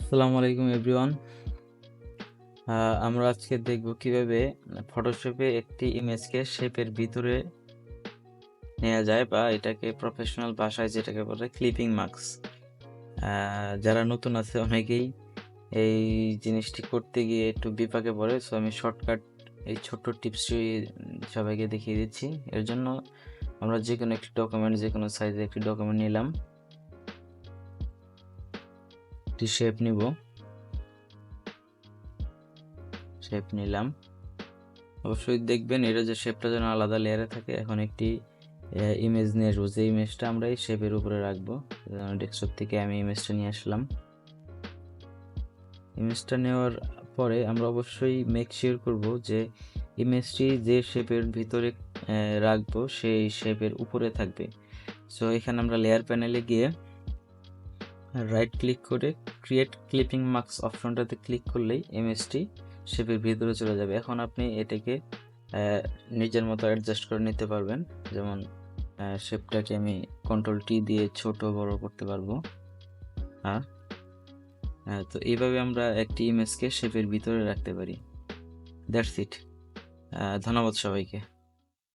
আসসালামু আলাইকুম এভরিওয়ান। আমরা আজকে দেখব কিভাবে ফটোশপে একটি ইমেজকে শেপের ভিতরে নেওয়া যায়, বা এটাকে প্রফেশনাল ভাষায় যেটাকে বলে ক্লিপিং মার্কস। যারা নতুন আছে অনেকেই এই জিনিসটি করতে গিয়ে একটু বিপাকে পড়ে। সো আমি শর্টকাট এই ছোট্ট টিপসটি সবাইকে দেখিয়ে দিচ্ছি। এর জন্য আমরা যে কোনো একটি ডকুমেন্ট, যে কোনো সাইজের একটি ডকুমেন্ট নিলাম, একটি শেপ নিব, শেপ নিলাম। অবশ্যই দেখবেন এটা যে শেপটা যেন আলাদা লেয়ারে থাকে। এখন একটি ইমেজ নিয়ে আসবো, যে ইমেজটা আমরা এই শেপের উপরে রাখবো। ডেস্কটপ থেকে আমি ইমেজটা নিয়ে আসলাম। ইমেজটা নেওয়ার পরে আমরা অবশ্যই মেক শিওর করব যে ইমেজটি যে শেপের ভিতরে রাখবো সেই শেপের উপরে থাকবে। সো এখানে আমরা লেয়ার প্যানেলে গিয়ে রাইট ক্লিক করে ক্রিয়েট ক্লিপিং মার্কস অপশনটাতে ক্লিক করলেই ইমেজটি শেপের ভিতরে চলে যাবে। এখন আপনি এটাকে নিজের মতো অ্যাডজাস্ট করে নিতে পারবেন। যেমন শেপটাকে আমি কন্ট্রোল টি দিয়ে ছোট বড় করতে পারবো। তো এইভাবে আমরা একটি ইমেজকে শেপের ভিতরে রাখতে পারি। That's it. ধন্যবাদ সবাইকে।